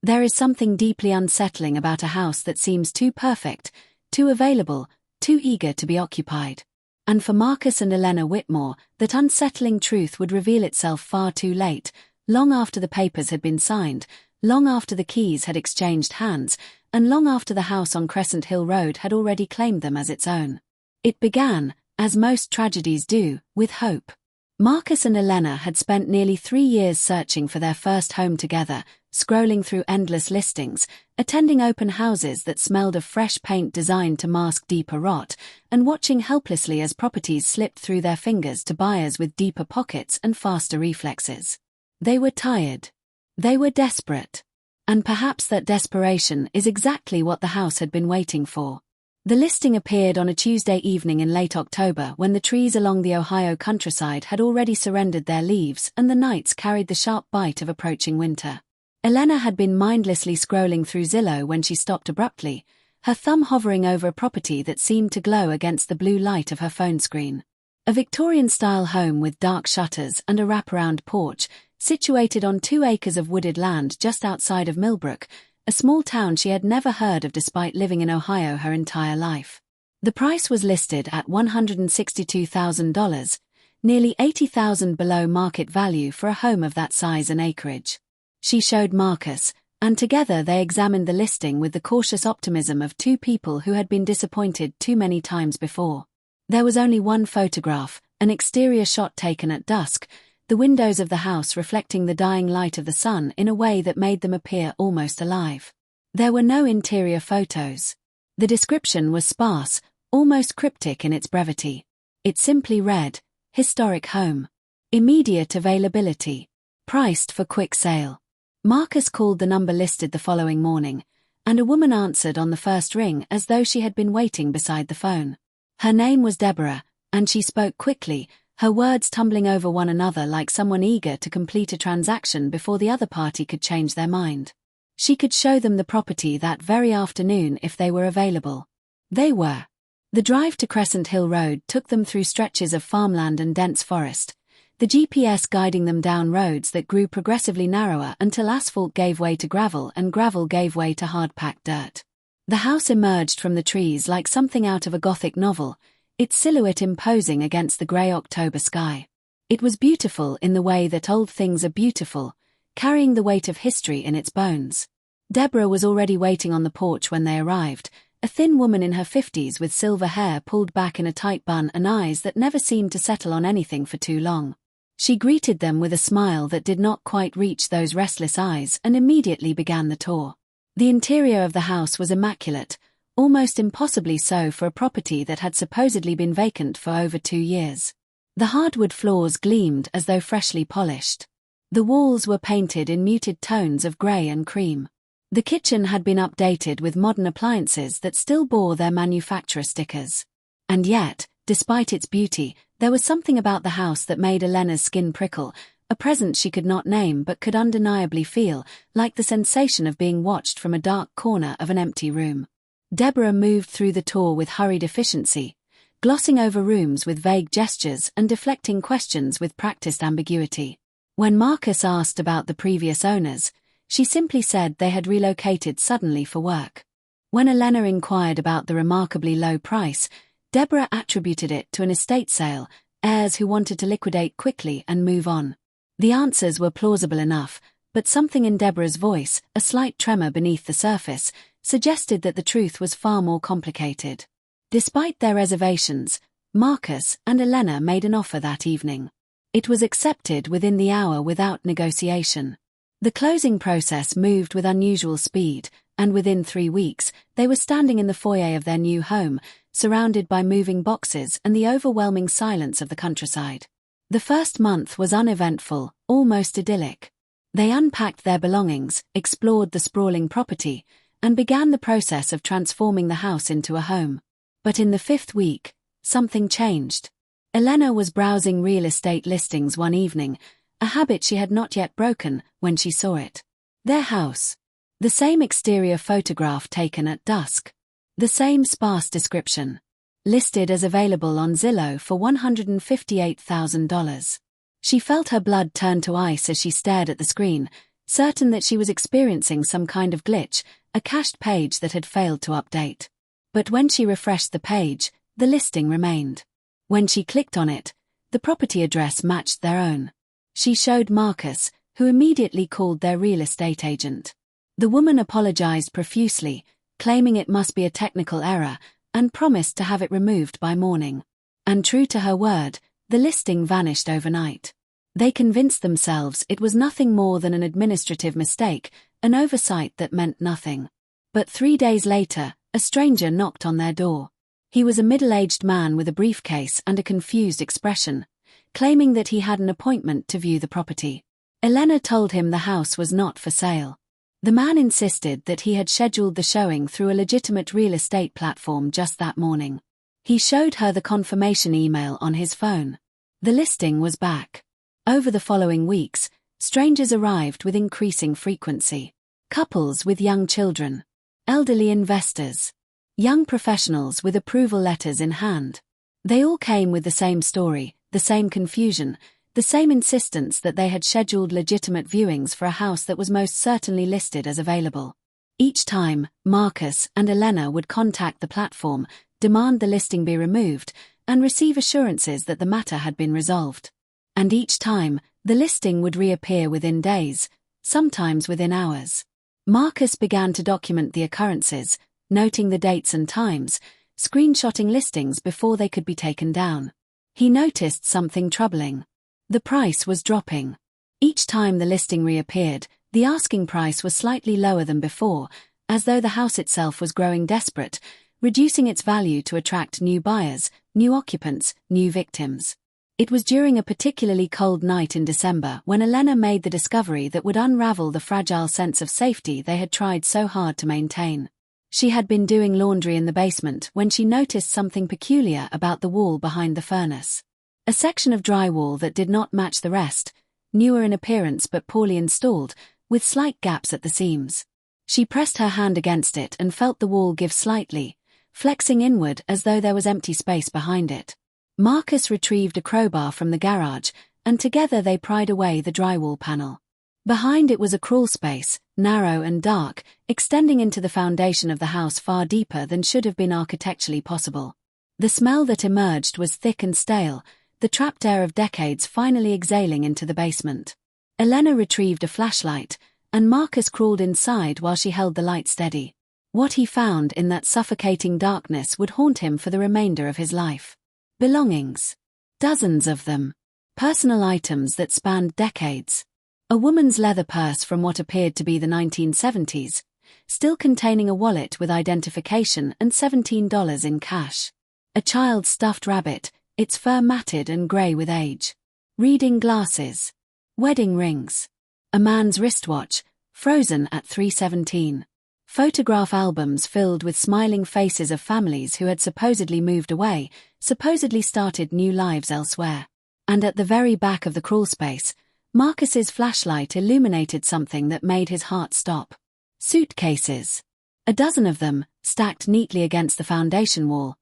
There is something deeply unsettling about a house that seems too perfect, too available, too eager to be occupied. And for Marcus and Elena Whitmore, that unsettling truth would reveal itself far too late, long after the papers had been signed, long after the keys had exchanged hands, and long after the house on Crescent Hill Road had already claimed them as its own. It began, as most tragedies do, with hope. Marcus and Elena had spent nearly 3 years searching for their first home together, scrolling through endless listings, attending open houses that smelled of fresh paint designed to mask deeper rot, and watching helplessly as properties slipped through their fingers to buyers with deeper pockets and faster reflexes. They were tired. They were desperate. And perhaps that desperation is exactly what the house had been waiting for. The listing appeared on a Tuesday evening in late October when the trees along the Ohio countryside had already surrendered their leaves and the nights carried the sharp bite of approaching winter. Elena had been mindlessly scrolling through Zillow when she stopped abruptly, her thumb hovering over a property that seemed to glow against the blue light of her phone screen. A Victorian-style home with dark shutters and a wraparound porch, situated on 2 acres of wooded land just outside of Millbrook, a small town she had never heard of despite living in Ohio her entire life. The price was listed at $162,000, nearly $80,000 below market value for a home of that size and acreage. She showed Marcus, and together they examined the listing with the cautious optimism of 2 people who had been disappointed too many times before. There was only one photograph, an exterior shot taken at dusk, the windows of the house reflecting the dying light of the sun in a way that made them appear almost alive. There were no interior photos. The description was sparse, almost cryptic in its brevity. It simply read, "Historic home. Immediate availability. Priced for quick sale." Marcus called the number listed the following morning, and a woman answered on the first ring as though she had been waiting beside the phone. Her name was Deborah, and she spoke quickly, her words tumbling over one another like someone eager to complete a transaction before the other party could change their mind. She could show them the property that very afternoon if they were available. They were. The drive to Crescent Hill Road took them through stretches of farmland and dense forest, the GPS guiding them down roads that grew progressively narrower until asphalt gave way to gravel and gravel gave way to hard-packed dirt. The house emerged from the trees like something out of a Gothic novel, its silhouette imposing against the grey October sky. It was beautiful in the way that old things are beautiful, carrying the weight of history in its bones. Deborah was already waiting on the porch when they arrived, a thin woman in her 50s with silver hair pulled back in a tight bun and eyes that never seemed to settle on anything for too long. She greeted them with a smile that did not quite reach those restless eyes and immediately began the tour. The interior of the house was immaculate, almost impossibly so for a property that had supposedly been vacant for over 2 years. The hardwood floors gleamed as though freshly polished. The walls were painted in muted tones of grey and cream. The kitchen had been updated with modern appliances that still bore their manufacturer stickers. And yet, despite its beauty, there was something about the house that made Elena's skin prickle, a presence she could not name but could undeniably feel, like the sensation of being watched from a dark corner of an empty room. Deborah moved through the tour with hurried efficiency, glossing over rooms with vague gestures and deflecting questions with practiced ambiguity. When Marcus asked about the previous owners, she simply said they had relocated suddenly for work. When Elena inquired about the remarkably low price, Deborah attributed it to an estate sale, heirs who wanted to liquidate quickly and move on. The answers were plausible enough, but something in Deborah's voice, a slight tremor beneath the surface, suggested that the truth was far more complicated. Despite their reservations, Marcus and Elena made an offer that evening. It was accepted within the hour without negotiation. The closing process moved with unusual speed, and within 3 weeks, they were standing in the foyer of their new home, surrounded by moving boxes and the overwhelming silence of the countryside. The first month was uneventful, almost idyllic. They unpacked their belongings, explored the sprawling property, and began the process of transforming the house into a home. But in the 5th week, something changed. Elena was browsing real estate listings one evening, a habit she had not yet broken, when she saw it. Their house. The same exterior photograph taken at dusk. The same sparse description. Listed as available on Zillow for $158,000. She felt her blood turn to ice as she stared at the screen, certain that she was experiencing some kind of glitch, a cached page that had failed to update. But when she refreshed the page, the listing remained. When she clicked on it, the property address matched their own. She showed Marcus, who immediately called their real estate agent. The woman apologized profusely, claiming it must be a technical error, and promised to have it removed by morning. And true to her word, the listing vanished overnight. They convinced themselves it was nothing more than an administrative mistake, an oversight that meant nothing. But 3 days later, a stranger knocked on their door. He was a middle-aged man with a briefcase and a confused expression, claiming that he had an appointment to view the property. Elena told him the house was not for sale. The man insisted that he had scheduled the showing through a legitimate real estate platform just that morning. He showed her the confirmation email on his phone. The listing was back. Over the following weeks, strangers arrived with increasing frequency. Couples with young children, elderly investors, young professionals with approval letters in hand. They all came with the same story, the same confusion, the same insistence that they had scheduled legitimate viewings for a house that was most certainly listed as available. Each time, Marcus and Elena would contact the platform, demand the listing be removed, and receive assurances that the matter had been resolved. And each time, the listing would reappear within days, sometimes within hours. Marcus began to document the occurrences, noting the dates and times, screenshotting listings before they could be taken down. He noticed something troubling. The price was dropping. Each time the listing reappeared, the asking price was slightly lower than before, as though the house itself was growing desperate, reducing its value to attract new buyers, new occupants, new victims. It was during a particularly cold night in December when Elena made the discovery that would unravel the fragile sense of safety they had tried so hard to maintain. She had been doing laundry in the basement when she noticed something peculiar about the wall behind the furnace. A section of drywall that did not match the rest, newer in appearance but poorly installed, with slight gaps at the seams. She pressed her hand against it and felt the wall give slightly, flexing inward as though there was empty space behind it. Marcus retrieved a crowbar from the garage, and together they pried away the drywall panel. Behind it was a crawlspace, narrow and dark, extending into the foundation of the house far deeper than should have been architecturally possible. The smell that emerged was thick and stale, the trapped air of decades finally exhaling into the basement. Elena retrieved a flashlight, and Marcus crawled inside while she held the light steady. What he found in that suffocating darkness would haunt him for the remainder of his life. Belongings. Dozens of them. Personal items that spanned decades. A woman's leather purse from what appeared to be the 1970s, still containing a wallet with identification and $17 in cash. A child's stuffed rabbit, its fur matted and grey with age. Reading glasses. Wedding rings. A man's wristwatch, frozen at 3:17. Photograph albums filled with smiling faces of families who had supposedly moved away, supposedly started new lives elsewhere. And at the very back of the crawlspace, Marcus's flashlight illuminated something that made his heart stop. Suitcases. A dozen of them, stacked neatly against the foundation wall.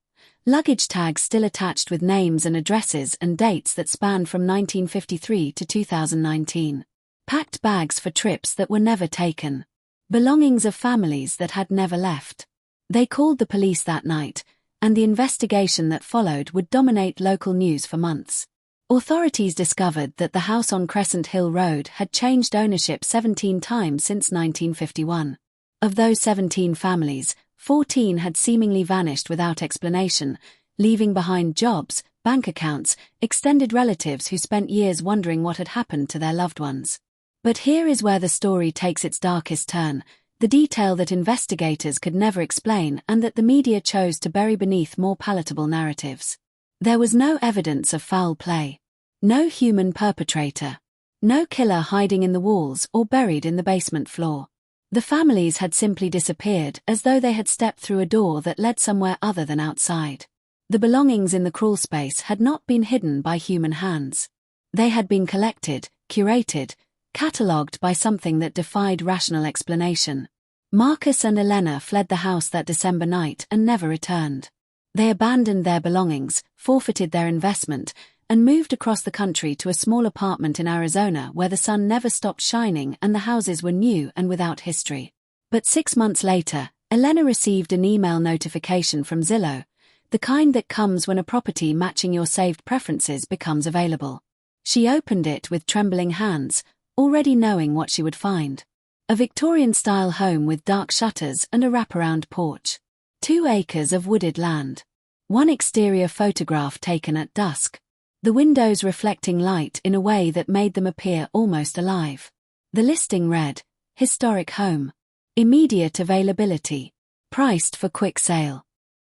Luggage tags still attached with names and addresses and dates that spanned from 1953 to 2019. Packed bags for trips that were never taken. Belongings of families that had never left. They called the police that night, and the investigation that followed would dominate local news for months. Authorities discovered that the house on Crescent Hill Road had changed ownership 17 times since 1951. Of those 17 families, 14 had seemingly vanished without explanation, leaving behind jobs, bank accounts, extended relatives who spent years wondering what had happened to their loved ones. But here is where the story takes its darkest turn, the detail that investigators could never explain and that the media chose to bury beneath more palatable narratives. There was no evidence of foul play. No human perpetrator. No killer hiding in the walls or buried in the basement floor. The families had simply disappeared as though they had stepped through a door that led somewhere other than outside. The belongings in the crawlspace had not been hidden by human hands. They had been collected, curated, catalogued by something that defied rational explanation. Marcus and Elena fled the house that December night and never returned. They abandoned their belongings, forfeited their investment, and moved across the country to a small apartment in Arizona where the sun never stopped shining and the houses were new and without history. But 6 months later, Elena received an email notification from Zillow, the kind that comes when a property matching your saved preferences becomes available. She opened it with trembling hands, already knowing what she would find. A Victorian-style home with dark shutters and a wraparound porch. 2 acres of wooded land. One exterior photograph taken at dusk. The windows reflecting light in a way that made them appear almost alive. The listing read, "Historic home. Immediate availability. Priced for quick sale.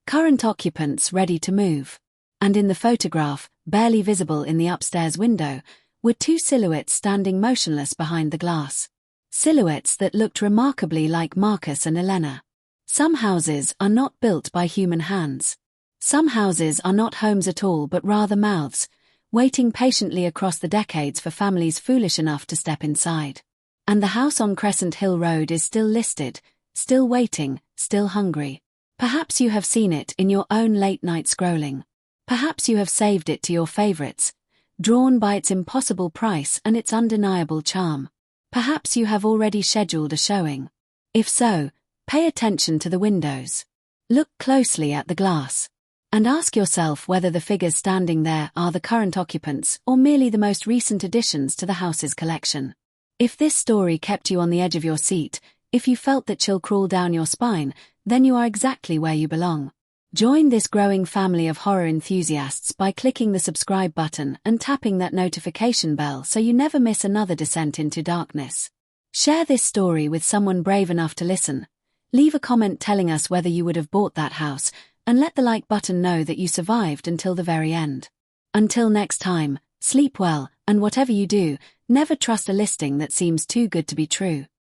Current occupants ready to move." And in the photograph, barely visible in the upstairs window, were 2 silhouettes standing motionless behind the glass. Silhouettes that looked remarkably like Marcus and Elena. Some houses are not built by human hands. Some houses are not homes at all but rather mouths, waiting patiently across the decades for families foolish enough to step inside. And the house on Crescent Hill Road is still listed, still waiting, still hungry. Perhaps you have seen it in your own late-night scrolling. Perhaps you have saved it to your favorites, drawn by its impossible price and its undeniable charm. Perhaps you have already scheduled a showing. If so, pay attention to the windows. Look closely at the glass. And ask yourself whether the figures standing there are the current occupants or merely the most recent additions to the house's collection. If this story kept you on the edge of your seat, if you felt that chill crawl down your spine, then you are exactly where you belong. Join this growing family of horror enthusiasts by clicking the subscribe button and tapping that notification bell so you never miss another descent into darkness. Share this story with someone brave enough to listen. Leave a comment telling us whether you would have bought that house, and let the like button know that you survived until the very end. Until next time, sleep well, and whatever you do, never trust a listing that seems too good to be true.